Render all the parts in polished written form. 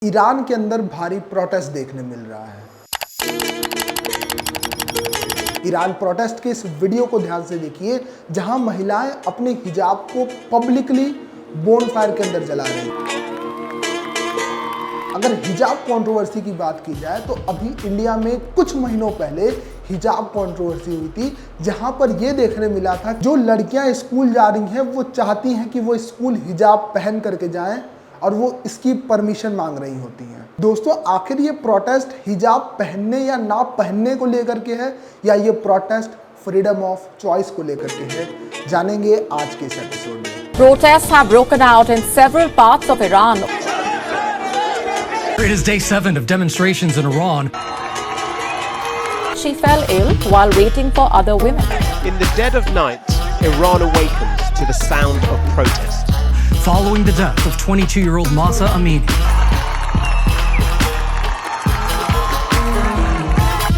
Iran के अंदर भारी प्रोटेस्ट देखने मिल रहा है। ईरान प्रोटेस्ट के इस वीडियो को ध्यान से देखिए, जहां महिलाएं अपने हिजाब को पब्लिकली बोनफायर के अंदर जला रही हैं। अगर हिजाब कंट्रोवर्सी की बात की जाए तो अभी इंडिया में कुछ महीनों पहले हिजाब कंट्रोवर्सी हुई थी, जहां पर यह देखने मिला था जो लड़कियां स्कूल जा रही हैं वो चाहती हैं कि वो स्कूल हिजाब पहन करके जाएं और वो इसकी परमिशन मांग रही होती हैं। दोस्तों, आखिर ये प्रोटेस्ट हिजाब पहनने या ना पहनने को लेकर के है या ये प्रोटेस्ट फ्रीडम ऑफ चॉइस को लेकर के है, जानेंगे आज के इस एपिसोड में। Protests have broken out in several parts of Iran. It is day 7 of demonstrations in Iran. She fell ill while waiting for other women. In the dead of night, Iran awakens to the sound of protest. Following the death of 22-year-old Mahsa Amini.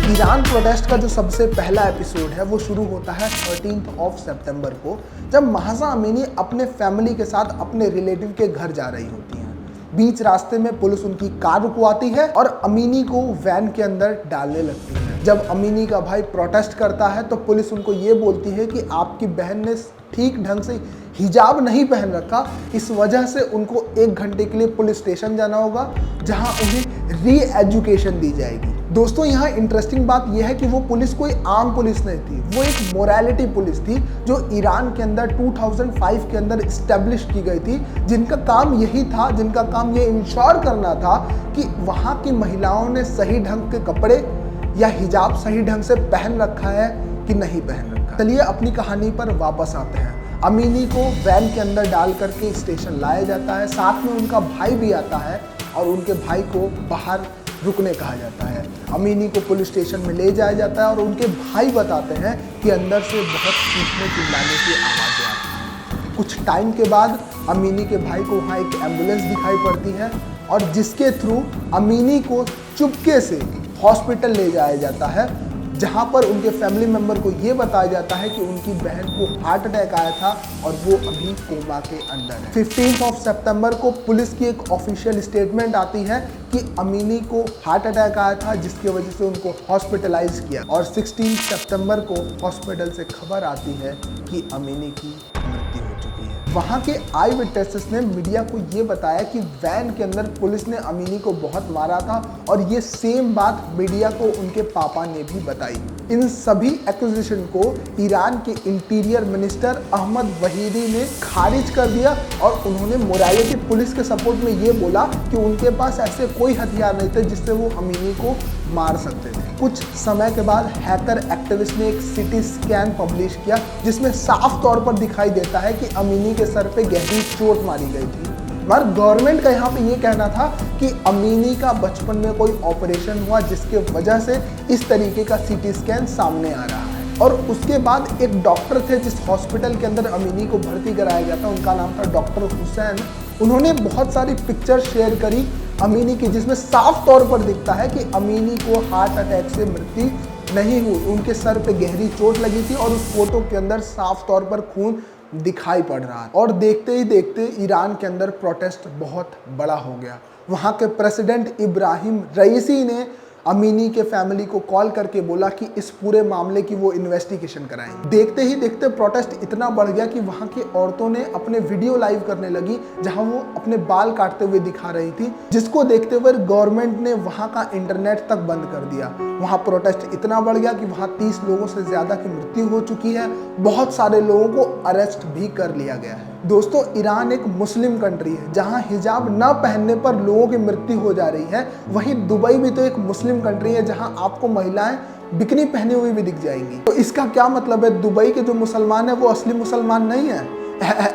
Iran protest का जो सबसे पहला episode है वो शुरू होता है 13 सितंबर को, जब महसा अमीनी अपने फैमिली के साथ अपने रिलेटिव के घर जा रही होती हैं। बीच रास्ते में पुलिस उनकी कार रुकवाती है और अमीनी को वैन के अंदर डालने लगती है। जब अमीनी का भाई प्रोटेस्ट करता है तो पुलिस उनको ये बोलती है कि आपकी बहन ने ठीक ढंग से हिजाब नहीं पहन रखा, इस वजह से उनको 1 घंटे के लिए पुलिस स्टेशन जाना होगा, जहां उन्हें री एजुकेशन दी जाएगी। दोस्तों, यहाँ इंटरेस्टिंग बात यह है कि वो पुलिस कोई आम पुलिस नहीं थी, वो एक मोरालिटी पुलिस थी जो ईरान के अंदर 2005 के अंदर इस्टेब्लिश की गई थी, जिनका काम यही था, जिनका काम ये इंश्योर करना था कि वहाँ की महिलाओं ने सही ढंग के कपड़े या हिजाब सही ढंग से पहन रखा है कि नहीं पहन रखा। चलिए अपनी कहानी पर वापस आते हैं। अमीनी को वैन के अंदर डाल करके स्टेशन लाया जाता है, साथ में उनका भाई भी आता है और उनके भाई को बाहर रुकने कहा जाता है। अमीनी को पुलिस स्टेशन में ले जाया जाता है और उनके भाई बताते हैं कि अंदर से बहुत चीखने चिल्लाने की आवाज़ें आती हैं। कुछ टाइम के बाद अमीनी के भाई को वहाँ एक एम्बुलेंस दिखाई पड़ती है और जिसके थ्रू अमीनी को चुपके से हॉस्पिटल ले जाया जाता है, जहां पर उनके फैमिली मेंबर को ये बताया जाता है कि उनकी बहन को हार्ट अटैक आया था और वो अभी कोमा के अंदर है। 15 सितंबर को पुलिस की एक ऑफिशियल स्टेटमेंट आती है कि अमीनी को हार्ट अटैक आया था, जिसकी वजह से उनको हॉस्पिटलाइज किया, और 16 सितंबर को हॉस्पिटल से खबर आती है कि अमीनी की मृत्यु हो चुकी है। वहाँ के आई विटनेसेस ने मीडिया को ये बताया कि वैन के अंदर पुलिस ने अमीनी को बहुत मारा था और ये सेम बात मीडिया को उनके पापा ने भी बताई। इन सभी एक्यूजेशन को ईरान के इंटीरियर मिनिस्टर अहमद वहीदी ने खारिज कर दिया और उन्होंने मोरालिटी पुलिस के सपोर्ट में ये बोला कि उनके पास ऐसे कोई हथियार नहीं थे जिससे वो अमीनी को मार सकते थे। कुछ समय के बाद हैकर एक्टिविस्ट ने एक सिटी स्कैन पब्लिश किया, जिसमें साफ तौर पर दिखाई देता है कि अमीनी के सर पे गहरी चोट मारी गई थी। मगर गवर्नमेंट का यहाँ पे ये कहना था कि अमीनी का बचपन में कोई ऑपरेशन हुआ जिसके वजह से इस तरीके का सिटी स्कैन सामने आ रहा है। और उसके बाद एक डॉक्टर थे जिस हॉस्पिटल के अंदर अमीनी को भर्ती कराया गया था, उनका नाम था डॉक्टर हुसैन। उन्होंने बहुत सारी पिक्चर शेयर करी अमीनी की, जिसमें साफ तौर पर दिखता है कि अमीनी को हार्ट अटैक से मृत्यु नहीं हुई, उनके सर पे गहरी चोट लगी थी और उस फोटो के अंदर साफ तौर पर खून दिखाई पड़ रहा है। और देखते ही देखते ईरान के अंदर प्रोटेस्ट बहुत बड़ा हो गया। वहाँ के प्रेसिडेंट इब्राहिम रईसी ने अमीनी के फैमिली को कॉल करके बोला कि इस पूरे मामले की वो इन्वेस्टिगेशन कराएंगे। देखते ही देखते प्रोटेस्ट इतना बढ़ गया कि वहाँ की औरतों ने अपने वीडियो लाइव करने लगी, जहाँ वो अपने बाल काटते हुए दिखा रही थी, जिसको देखते हुए गवर्नमेंट ने वहाँ का इंटरनेट तक बंद कर दिया। वहाँ प्रोटेस्ट इतना बढ़ गया कि वहाँ 30 लोगों से ज़्यादा की मृत्यु हो चुकी है, बहुत सारे लोगों को अरेस्ट भी कर लिया गया है। दोस्तों, ईरान एक मुस्लिम कंट्री है जहां हिजाब न पहनने पर लोगों की मृत्यु हो जा रही है। वहीं दुबई भी तो एक मुस्लिम कंट्री है जहां आपको महिलाएं बिकनी पहनी हुई भी दिख जाएंगी। तो इसका क्या मतलब है? दुबई के जो मुसलमान है वो असली मुसलमान नहीं है?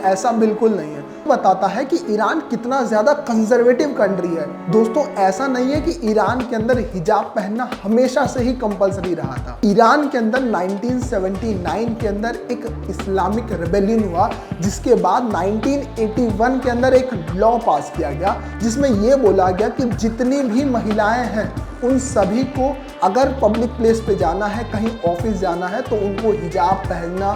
ऐसा बिल्कुल नहीं है। बताता है कि ईरान कितना ज्यादा कंजर्वेटिव कंट्री है। दोस्तों, ऐसा नहीं है कि ईरान के अंदर हिजाब पहनना हमेशा से ही कंपलसरी रहा था। ईरान के अंदर 1979 के अंदर एक इस्लामिक रेबेलियन हुआ, जिसके बाद 1981 के अंदर एक लॉ पास किया गया, जिसमें यह बोला गया कि जितनी भी महिलाएं हैं उन सभी को अगर पब्लिक प्लेस पे जाना है, कहीं ऑफिस जाना है, तो उनको हिजाब पहनना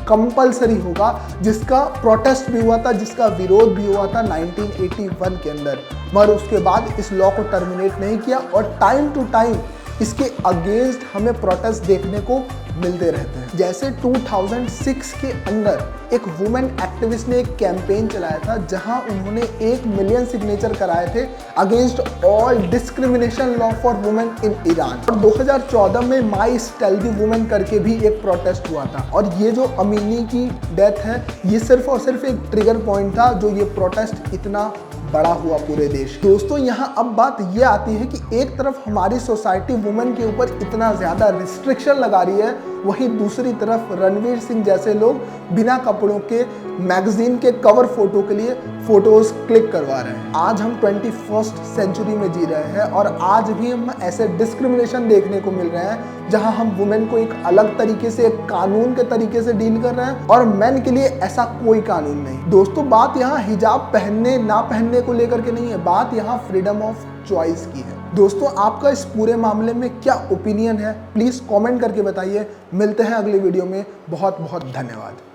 कंपलसरी होगा, जिसका प्रोटेस्ट भी हुआ था, जिसका विरोध भी हुआ था 1981 के अंदर, मगर उसके बाद इस लॉ को टर्मिनेट नहीं किया और टाइम टू टाइम इसके अगेंस्ट हमें प्रोटेस्ट देखने को मिलते रहते हैं। जैसे 2006 के अंदर एक वुमेन एक्टिविस्ट ने एक कैंपेन चलाया था जहां उन्होंने 1 मिलियन सिग्नेचर कराए थे against all discrimination law for women in Iran. और 2014 में माई स्टेल दी वुमेन करके भी एक प्रोटेस्ट हुआ था। और ये जो अमीनी की डेथ है, ये सिर्फ और सिर्फ एक ट्रिगर पॉइंट था जो ये प्रोटेस्ट इतना बड़ा हुआ पूरे देश। दोस्तों, यहाँ अब बात ये आती है कि एक तरफ हमारी सोसाइटी वुमेन के ऊपर इतना ज़्यादा रिस्ट्रिक्शन लगा रही है, वहीं दूसरी तरफ रणवीर सिंह जैसे लोग बिना कपड़ों के मैगजीन के कवर फोटो के लिए फोटोज क्लिक करवा रहे हैं। आज हम 21st सेंचुरी में जी रहे हैं और आज भी हम ऐसे डिस्क्रिमिनेशन देखने को मिल रहे हैं जहां हम वुमेन को एक अलग तरीके से, एक कानून के तरीके से डील कर रहे हैं और मेन के लिए ऐसा कोई कानून नहीं। दोस्तों, बात यहाँ हिजाब पहनने ना पहनने को लेकर के नहीं है, बात यहाँ फ्रीडम ऑफ चॉइस की है। दोस्तों, आपका इस पूरे मामले में क्या ओपिनियन है, प्लीज़ कमेंट करके बताइए। मिलते हैं अगले वीडियो में। बहुत बहुत धन्यवाद।